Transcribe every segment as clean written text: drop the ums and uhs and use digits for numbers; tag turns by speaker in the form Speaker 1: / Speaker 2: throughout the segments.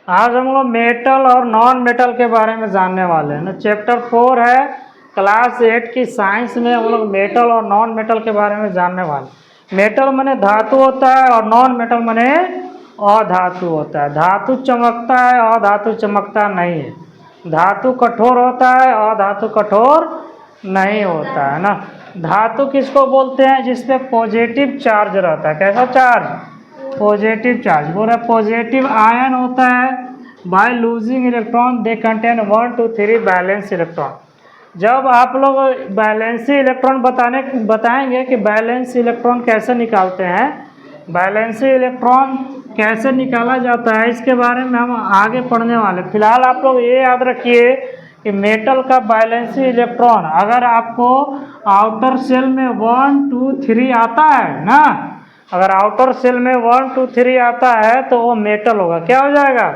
Speaker 1: आज हम लोग मेटल और नॉन मेटल के बारे में जानने वाले हैं ना। चैप्टर 4 है क्लास 8 की साइंस में। हम लोग मेटल और नॉन मेटल के बारे में जानने वाले। मेटल माने धातु होता है और नॉन मेटल माने अधातु होता है। धातु चमकता है, अधातु चमकता नहीं है। धातु कठोर होता है, अधातु कठोर नहीं होता है ना। धातु किसको बोलते हैं? जिसपे पॉजिटिव चार्ज रहता है। कैसा चार्ज? Positive charge. बोल रहे पॉजिटिव आयन होता है। By losing electron they contain 1 to 3 balance electron. जब आप लोग बैलेंसी इलेक्ट्रॉन बताएंगे कि बैलेंस इलेक्ट्रॉन कैसे निकालते हैं, बैलेंसी इलेक्ट्रॉन कैसे निकाला जाता है, इसके बारे में हम आगे पढ़ने वाले। फिलहाल आप लोग ये याद रखिए कि मेटल का बैलेंसी इलेक्ट्रॉन अगर आपको आउटर सेल में 1 2 3 आता है ना, अगर आउटर सेल में 1 2 3 आता है तो वो मेटल होगा। क्या हो जाएगा?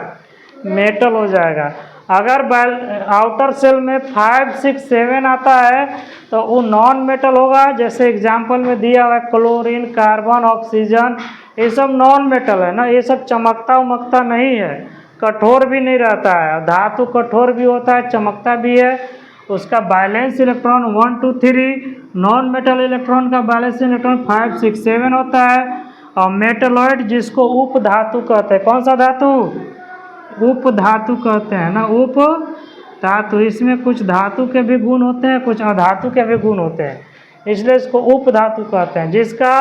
Speaker 1: मेटल हो जाएगा। अगर आउटर सेल में 5 6 7 आता है तो वो नॉन मेटल होगा। जैसे एग्जाम्पल में दिया हुआ है क्लोरीन, कार्बन, ऑक्सीजन, ये सब नॉन मेटल है ना। ये सब चमकता उमकता नहीं है, कठोर भी नहीं रहता है। धातु कठोर भी होता है, चमकता भी है। उसका balance electron 1 2 3। Non metal electron का बैलेंस इलेक्ट्रॉन 5 6 7 होता है। और मेटलॉइड जिसको उप धातु कहते हैं। कौन सा धातु? उप धातु कहते हैं ना। उप धातु, इसमें कुछ धातु के भी गुण होते हैं, कुछ अधातु के भी गुण होते हैं, इसलिए इसको उप धातु कहते हैं। जिसका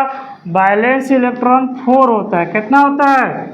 Speaker 1: बैलेंस इलेक्ट्रॉन 4 होता है। कितना होता है?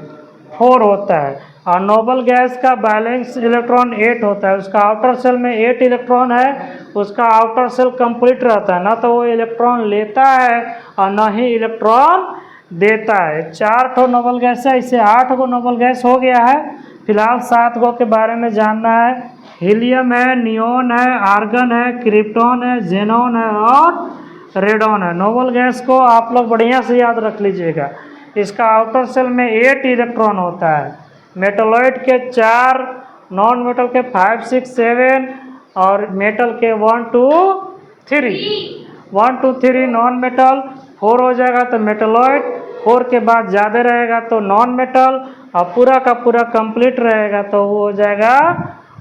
Speaker 1: 4 होता है। और नोबल गैस का बैलेंस इलेक्ट्रॉन 8 होता है। उसका आउटर सेल में 8 इलेक्ट्रॉन है। उसका आउटर सेल कंप्लीट रहता है, ना तो वो इलेक्ट्रॉन लेता है और न ही इलेक्ट्रॉन देता है। 4 ठो नोबल गैस है, इससे 8 गो नोबल गैस हो गया है। फिलहाल 7 गो के बारे में जानना है। हीलियम है, नियोन है, आर्गन है, क्रिप्टॉन है, जेनॉन है और रेडॉन है। नोबल गैस को आप लोग बढ़िया से याद रख लीजिएगा। इसका आउटर सेल में 8 इलेक्ट्रॉन होता है। मेटलॉइड के 4, नॉन मेटल के 5 6 7 और मेटल के 1 2 3। 1 2 3 नॉन मेटल, 4 हो जाएगा तो मेटलॉइड, 4 के बाद ज़्यादा रहेगा तो नॉन मेटल, और पूरा का पूरा कंप्लीट रहेगा तो वो हो जाएगा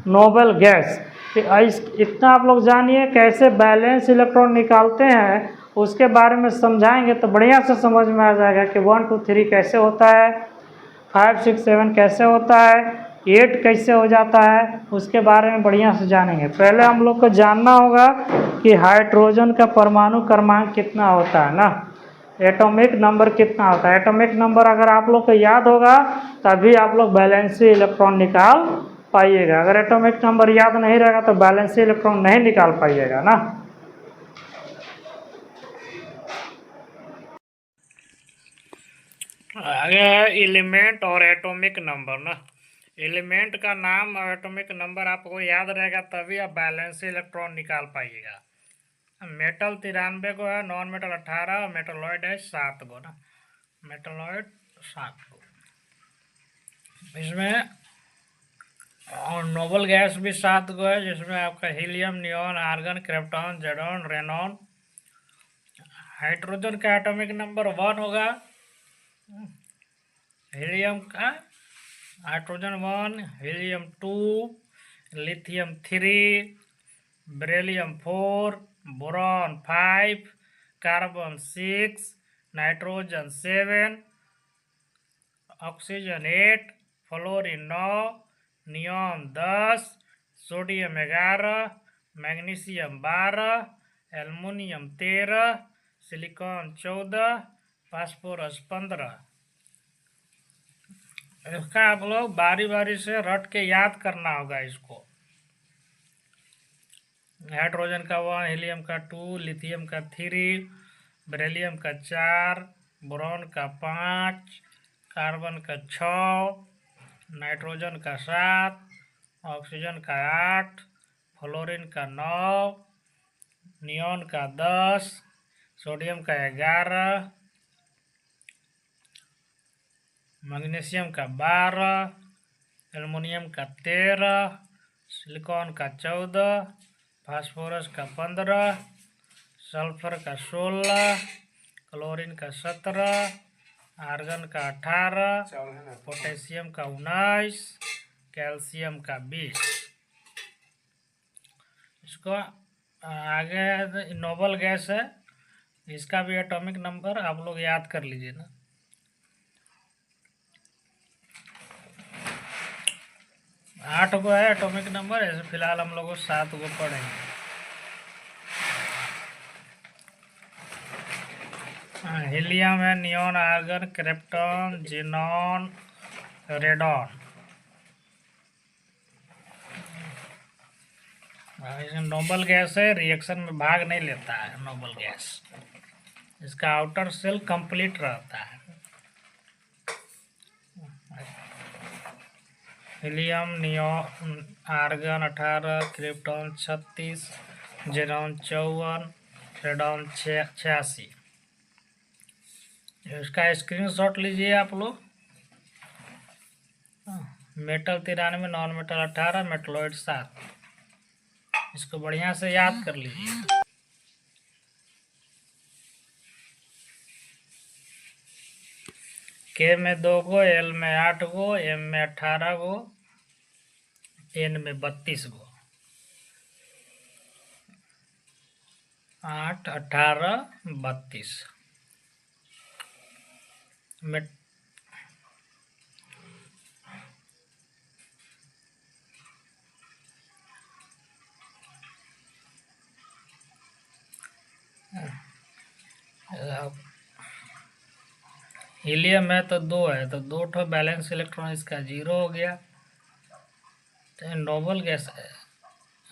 Speaker 1: नोबल गैस। इतना आप लोग जानिए। कैसे बैलेंस इलेक्ट्रॉन निकालते हैं उसके बारे में समझाएंगे तो बढ़िया से समझ में आ जाएगा कि 1 2 3 कैसे होता है, 5 6 7 कैसे होता है, 8 कैसे हो जाता है, उसके बारे में बढ़िया से जानेंगे। पहले हम लोग को जानना होगा कि हाइड्रोजन का परमाणु क्रमांक कितना होता है ना, एटॉमिक नंबर कितना होता है। एटॉमिक नंबर अगर आप लोग को याद होगा तभी आप लोग बैलेंसी इलेक्ट्रॉन निकाल पाइएगा। अगर एटॉमिक नंबर याद नहीं रहेगा तो बैलेंसी इलेक्ट्रॉन नहीं निकाल पाइएगा ना। आगे है एलिमेंट और एटॉमिक नंबर ना। एलिमेंट का नाम और एटॉमिक नंबर आपको याद रहेगा तभी आप बैलेंसी इलेक्ट्रॉन निकाल पाइएगा। मेटल 93 को है, नॉन मेटल 18 और मेटलॉइड है 7 गो ना। मेटलॉइड 7 गो। इसमें और नोबल गैस भी 7 गो है, जिसमें आपका हीलियम, नियोन, आर्गन, क्रिप्टॉन, जेडॉन, रेनॉन। हाइड्रोजन का एटॉमिक नंबर 1 होगा। हीलियम का hydrogen 1, helium 2, lithium 3, beryllium 4, boron 5, carbon 6, nitrogen 7, oxygen 8, fluorine 9, neon 10, sodium 11, magnesium 12, aluminium 13, silicon 14, phosphorus 15। इसका आप लोग बारी बारी से रट के याद करना होगा इसको। हाइड्रोजन का 1, हीलियम का 2, लिथियम का 3, बेरिलियम का 4, बोरॉन का 5, कार्बन का 6, नाइट्रोजन का 7, ऑक्सीजन का 8, फ्लोरीन का 9, नियॉन का 10, सोडियम का 11, मैग्नीशियम का 12, एल्युमिनियम का 13, सिलिकॉन का 14, फास्फोरस का 15, सल्फर का 16, क्लोरीन का 17, आर्गन का 18, पोटेशियम का 19, कैल्शियम का 20। इसको आगे नोबल गैस है, इसका भी एटॉमिक नंबर आप लोग याद कर लीजिए ना। आठ गो है एटॉमिक नंबर, ऐसे फिलहाल हम लोग 7 गो पढ़ेंगे। हीलियम है, neon, argon, krypton, xenon, radon. Noble gas है, रिएक्शन में भाग नहीं लेता है नोबल गैस, इसका आउटर सेल कंप्लीट रहता है। Helium, neon, argon 18, krypton 36, xenon 54, radon 86। इसका स्क्रीनशॉट लीजिए आप लोग। Metal 93, non metal 18, metalloid 7। इसको बढ़िया से याद कर लीजिए। के में 2 गो, एल में 8 गो, एम में 18 गो, एन में 32 गो। 8, 18, 32। हीलियम है तो 2 है, तो 2 ठो बैलेंस इलेक्ट्रॉन इसका 0 हो गया। तो नोबल गैस है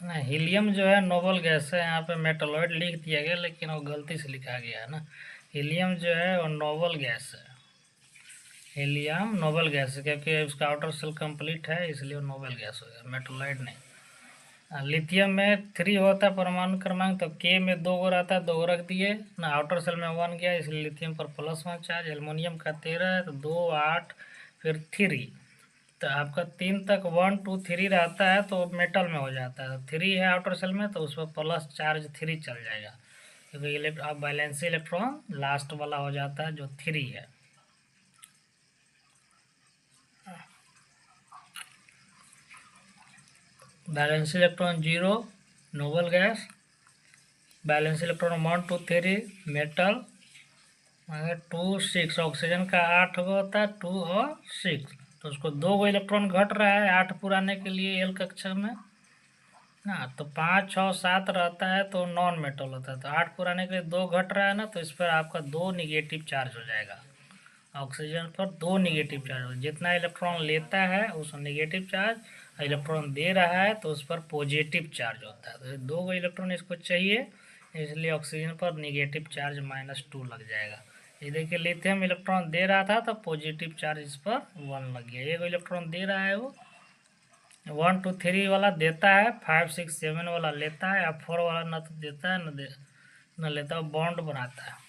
Speaker 1: ना, हीलियम जो है नोबल गैस है। यहाँ पे मेटलॉइड लिख दिया गया, लेकिन वो गलती से लिखा गया है ना। हीलियम जो है वो नोबल गैस है, हीलियम नोबल गैस है, क्योंकि उसका आउटर सेल कंप्लीट है, इसलिए वो नोबल गैस हो गया, मेटलॉइड नहीं। लिथियम में 3 होता है परमाणु क्रमांक, तो के में 2 गो रहता है, 2 गो रख दिए ना। आउटर सेल में 1 गया, इसलिए लिथियम पर +1 चार्ज। एल्युमिनियम का 13 है, तो 2, 8, फिर 3। तो आपका 3 तक 1, 2, 3 रहता है, तो मेटल में हो जाता है। 3 है आउटर सेल में, तो उस पर प्लस चार्ज 3 चल जाएगा, क्योंकि अब बैलेंस इलेक्ट्रॉन लास्ट वाला हो जाता है जो 3 है। Balance electron 0 noble gas, balance electron 1, 2, 3 metal, 2, 6। Oxygen का 8 गो होता है, 2 और 6, तो उसको 2 गो इलेक्ट्रॉन घट रहा है 8 पुराने के लिए एल कक्षा में ना। तो 5, 6, 7 रहता है, तो नॉन मेटल होता है। तो 8 पुराने के लिए 2 घट रहा है ना, तो इस पर आपका 2 निगेटिव चार्ज हो जाएगा। ऑक्सीजन पर 2 निगेटिव चार्ज हो, जितना इलेक्ट्रॉन लेता है उस निगेटिव चार्ज, इलेक्ट्रॉन दे रहा है तो उस पर पॉजिटिव चार्ज होता है। तो 2 गो इलेक्ट्रॉन इसको चाहिए, इसलिए ऑक्सीजन पर निगेटिव चार्ज -2 लग जाएगा। ये देखिए, लिथियम इलेक्ट्रॉन दे रहा था तो पॉजिटिव चार्ज इस पर 1 लग गया। 1 इलेक्ट्रॉन दे रहा है, वो 1, 2, 3 वाला देता है, 5, 6, 7 वाला लेता है, और 4 वाला न तो देता है न लेता है, बॉन्ड बनाता है।